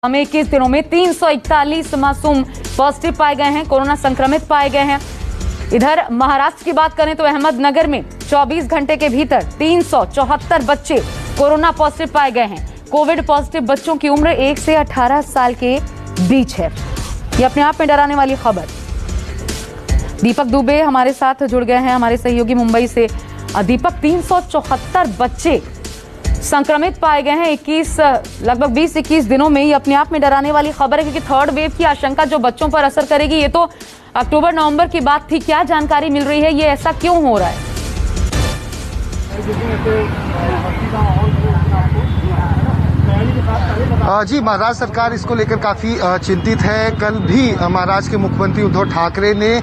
हमें 21 दिनों में 341 मासूम पॉजिटिव पाए गए हैं, कोरोना संक्रमित पाए गए हैं। इधर महाराष्ट्र की बात करें तो अहमदनगर में 24 घंटे के भीतर 374 बच्चे कोरोना पॉजिटिव पाए गए हैं। कोविड पॉजिटिव बच्चों की उम्र 1 से 18 साल के बीच है। ये अपने आप में डराने वाली खबर। दीपक दुबे हमारे साथ जुड़ गए हैं, हमारे सहयोगी मुंबई से। दीपक, 374 बच्चे संक्रमित पाए गए हैं लगभग 20-21 दिनों में। ये अपने आप में डराने वाली खबर है, क्योंकि थर्ड वेव की आशंका जो बच्चों पर असर करेगी, ये तो अक्टूबर-नवंबर की बात थी। क्या जानकारी मिल रही है, ये ऐसा क्यों हो रहा है? जी, महाराष्ट्र सरकार इसको लेकर काफी चिंतित है। कल भी महाराष्ट्र के मुख्यमंत्री उद्धव ठाकरे ने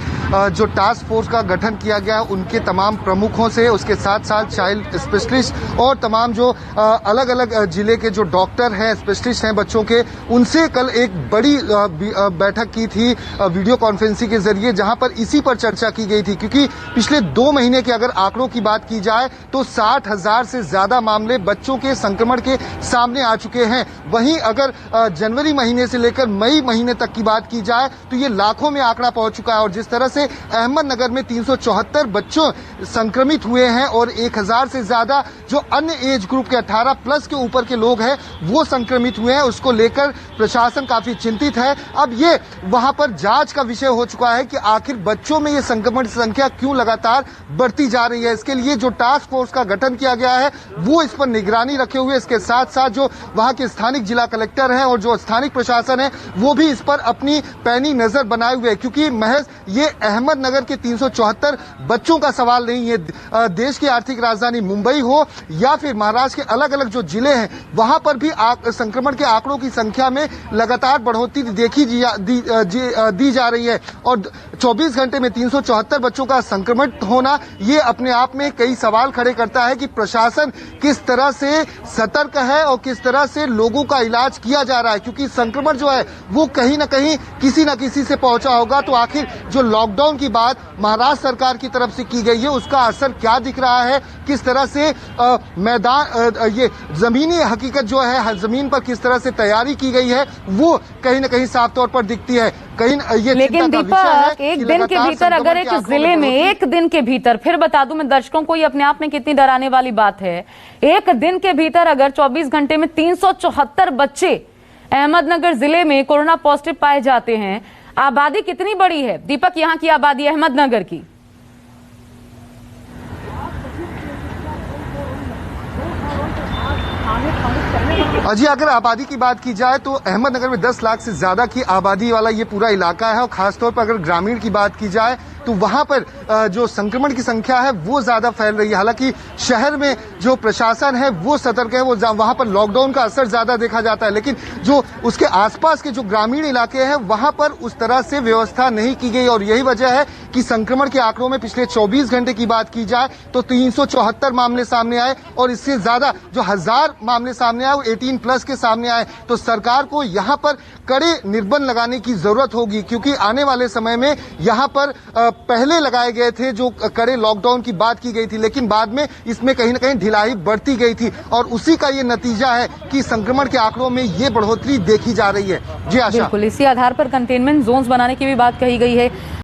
जो टास्क फोर्स का गठन किया गया उनके तमाम प्रमुखों से, उसके साथ साथ चाइल्ड स्पेशलिस्ट और तमाम जो अलग अलग जिले के जो डॉक्टर हैं, स्पेशलिस्ट हैं बच्चों के, उनसे कल एक बड़ी बैठक की थी वीडियो कॉन्फ्रेंसिंग के जरिए, जहां पर इसी पर चर्चा की गई थी। क्योंकि पिछले 2 महीने के अगर आंकड़ों की बात की जाए तो 60,000 से ज्यादा मामले बच्चों के संक्रमण के सामने आ चुके हैं। वहीं अगर जनवरी महीने से लेकर मई महीने तक की बात की जाए तो ये लाखों में आंकड़ा पहुंच चुका है। और जिस तरह से अहमदनगर में 374 बच्चों संक्रमित हुए हैं और 1000 से ज्यादा जो अन्य एज ग्रुप के 18 प्लस के ऊपर के लोग हैं वो संक्रमित हुए हैं, उसको लेकर प्रशासन काफी चिंतित है। अब ये वहां पर जांच का विषय हो चुका है कि आखिर बच्चों में ये संक्रमण की संख्या क्यों लगातार बढ़ती जा रही है। इसके लिए जो टास्क फोर्स का गठन किया गया है वो इस पर निगरानी रखे हुए, इसके साथ साथ जो वहां के स्थानिक जिला कलेक्टर हैं और जो स्थानिक प्रशासन है वो भी इस पर अपनी पैनी नजर बनाए हुए है। क्योंकि महज ये अहमदनगर के 374 बच्चों का सवाल नहीं है, देश की आर्थिक राजधानी मुंबई हो या फिर महाराष्ट्र के अलग अलग जो जिले हैं वहां पर भी संक्रमण के आंकड़ों की संख्या में लगातार बढ़ोतरी दी जा रही है। और 24 घंटे में 374 बच्चों का संक्रमण होना ये अपने आप में कई सवाल खड़े करता है कि प्रशासन किस तरह से सतर्क है और किस तरह से लोगों का इलाज किया जा रहा है। क्योंकि संक्रमण जो है वो कहीं ना कहीं किसी न किसी से पहुंचा होगा। तो आखिर जो लॉकडाउन की बात महाराष्ट्र सरकार की तरफ से की गई है उसका असर क्या दिख रहा है, किस तरह से मैदान ये जमीनी हकीकत जो है, जमीन पर किस तरह से तैयारी की गई है वो कहीं ना कहीं साफ तौर पर दिखती है। ये लेकिन दीपक, एक दिन के भीतर अगर एक जिले में एक दिन के भीतर, फिर बता दूं मैं दर्शकों को, ये अपने आप में कितनी डराने वाली बात है। एक दिन के भीतर अगर 24 घंटे में 374 बच्चे अहमदनगर जिले में कोरोना पॉजिटिव पाए जाते हैं, आबादी कितनी बड़ी है दीपक, यहाँ की आबादी अहमदनगर की? जी, अगर आबादी की बात की जाए तो अहमदनगर में 10 लाख से ज्यादा की आबादी वाला ये पूरा इलाका है। और खासतौर पर अगर ग्रामीण की बात की जाए तो वहां पर जो संक्रमण की संख्या है वो ज्यादा फैल रही है। हालांकि शहर में जो प्रशासन है वो सतर्क है, वो वहां पर लॉकडाउन का असर ज्यादा देखा जाता है। लेकिन जो उसके आसपास के जो ग्रामीण इलाके हैं वहां पर उस तरह से व्यवस्था नहीं की गई। और यही वजह है कि संक्रमण के आंकड़ों में पिछले 24 घंटे की बात की जाए तो 374 मामले सामने आए और इससे ज्यादा जो 1000 मामले सामने आए वो 18 प्लस के सामने आए। तो सरकार को यहाँ पर कड़े निर्बंध लगाने की जरूरत होगी, क्योंकि आने वाले समय में यहाँ पर पहले लगाए गए थे जो कड़े लॉकडाउन की बात की गई थी, लेकिन बाद में इसमें कहीं ना कहीं ढिलाई बढ़ती गई थी। और उसी का ये नतीजा है कि संक्रमण के आंकड़ों में ये बढ़ोतरी देखी जा रही है। जी आशा, बिल्कुल इसी आधार पर कंटेनमेंट जोन्स बनाने की भी बात कही गई है।